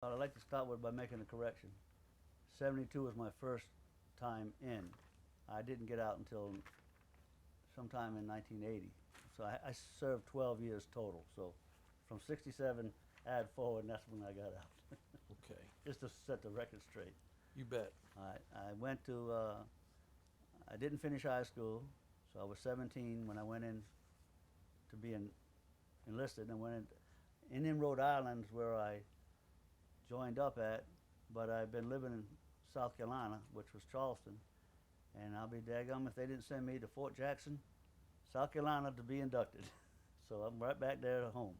I'd like to start with by making a correction. 72 was my first time in. I didn't get out until sometime in 1980. So I served 12 years total. So from 67 add forward, and that's when I got out. Okay, Just to set the record straight. you bet. I went to, I didn't finish high school, so I was 17 when I went in to be enlisted, and went in Rhode Island is where I joined up at, but I've been living in South Carolina, which was Charleston, and I'll be daggum if they didn't send me to Fort Jackson, South Carolina, to be inducted. So I'm right back there at home.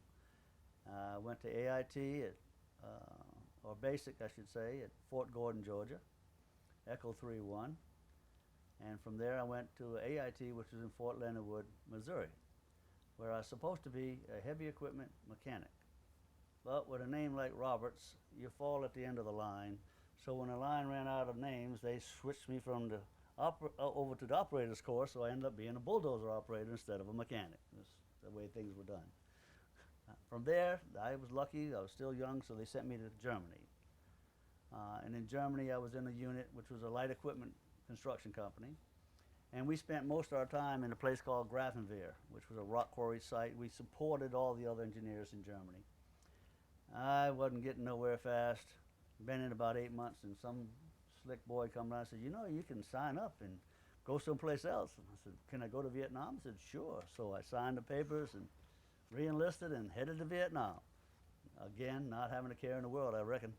I went to AIT at, or basic, I should say, at Fort Gordon, Georgia, Echo 3-1, and from there I went to AIT, which is in Fort Leonard Wood, Missouri, where I was supposed to be a heavy equipment mechanic. But with a name like Roberts, you fall at the end of the line. So when the line ran out of names, they switched me from the over to the operator's course, so I ended up being a bulldozer operator instead of a mechanic. That's the way things were done. From there, I was lucky. I was still young, so they sent me to Germany. And in Germany, I was in a unit which was a light equipment construction company. And we spent most of our time in a place called Grafenwehr, which was a rock quarry site. We supported all the other engineers in Germany. I wasn't getting nowhere fast. Been in about 8 months, and some slick boy come around and said, "You know, you can sign up and go someplace else." And I said, "Can I go to Vietnam?" He said, "Sure." So I signed the papers and re-enlisted and headed to Vietnam. Again, not having a care in the world, I reckon.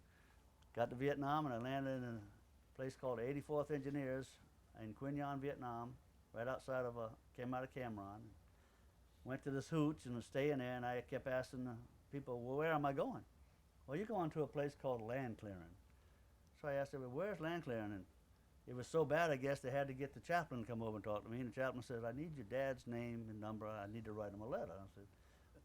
Got to Vietnam, and I landed in a place called 84th Engineers in Quy Nhon, Vietnam, right outside of, came out of Cam Ranh. Went to this hooch and was staying there, and I kept asking the people, "Well, where am I going?" "Well, you're going to a place called land clearing." So I asked them, "Where's land clearing?" And it was so bad, I guess they had to get the chaplain to come over and talk to me. And the chaplain said, "I need your dad's name and number. I need to write him a letter." I said,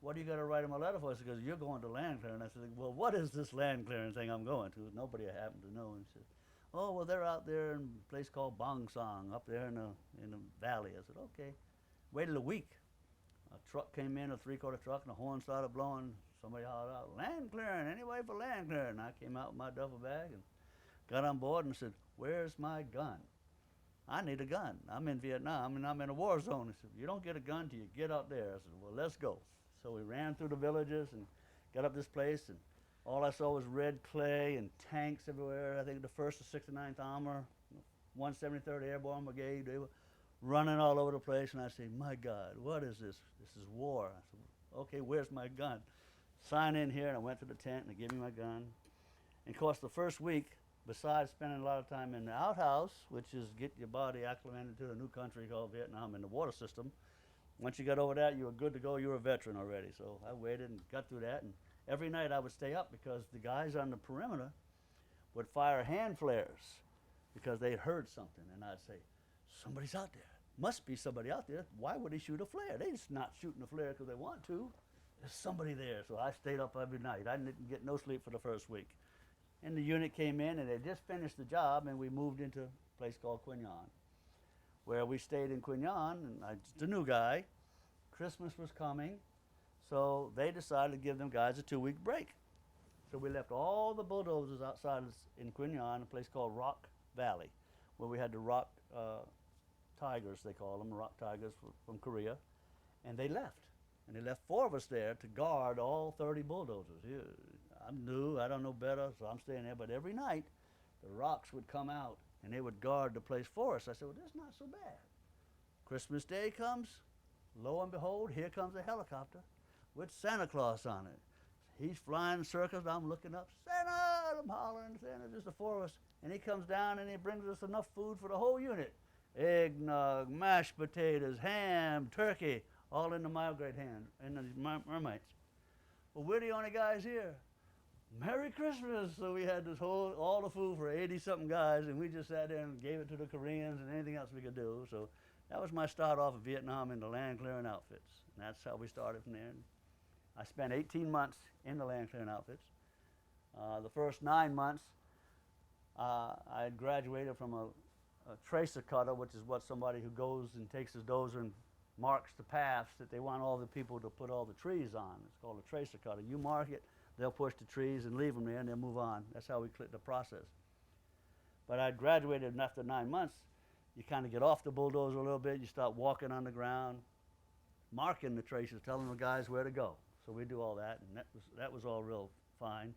"What are you going to write him a letter for?" He said, "Because you're going to land clearing." I said, "Well, what is this land clearing thing I'm going to?" Nobody happened to know. And he said, "Oh, well, they're out there in a place called Bong Song, up there in the valley." I said, "Okay." Waited a week. A truck came in, a three-quarter truck, and the horn started blowing. Somebody hollered out, "Land clearing, anybody for land clearing?" And I came out with my duffel bag and got on board and said, "Where's my gun? I need a gun. I'm in Vietnam and I'm in a war zone." He said, "You don't get a gun till you get out there." I said, "Well, let's go." So we ran through the villages and got up this place, and all I saw was red clay and tanks everywhere. I think the 1st or 69th Armor, 173rd Airborne Brigade, they were running all over the place. And I said, "My God, what is this? This is war." I said, "Okay, where's my gun?" Sign in here, and I went to the tent and they gave me my gun. And of course, the first week, besides spending a lot of time in the outhouse, which is get your body acclimated to a new country called Vietnam and the water system, once you got over that, you were good to go. You were a veteran already. So I waited and got through that. And every night I would stay up because the guys on the perimeter would fire hand flares because they heard something. And I'd say, "Somebody's out there. Must be somebody out there. Why would they shoot a flare? They're just not shooting a flare because they want to. There's somebody there." So I stayed up every night. I didn't get no sleep for the first week. And the unit came in, and they just finished the job, and we moved into a place called Quy Nhon, where we stayed in Quy Nhon, and I was the new guy. Christmas was coming, so they decided to give them guys a 2-week break. So we left all the bulldozers outside in Quy Nhon, a place called Rock Valley, where we had the rock tigers, they call them, rock tigers from Korea, and they left. And they left 4 of us there to guard all 30 bulldozers. I'm new, I don't know better, so I'm staying there. But every night, the rocks would come out, and they would guard the place for us. I said, "Well, that's not so bad." Christmas Day comes, lo and behold, here comes a helicopter with Santa Claus on it. He's flying in circles. I'm looking up, "Santa!" I'm hollering, "Santa!" Just the 4 of us. And he comes down and he brings us enough food for the whole unit. Eggnog, mashed potatoes, ham, turkey, all in the migrate hand, in the mermaids. "Well, we're the only guys here." "Merry Christmas!" So we had all the food for 80-something guys, and we just sat there and gave it to the Koreans and anything else we could do. So that was my start off in Vietnam in the land clearing outfits. And that's how we started from there. I spent 18 months in the land clearing outfits. The first 9 months, I had graduated from a tracer cutter, which is what somebody who goes and takes his dozer and marks the paths that they want all the people to put all the trees on. It's called a tracer cutter. You mark it, they'll push the trees and leave them there, and they'll move on. That's how we clear the process. But I graduated, and after 9 months, you kind of get off the bulldozer a little bit. You start walking on the ground, marking the traces, telling the guys where to go. So we do all that, and that was all real fine.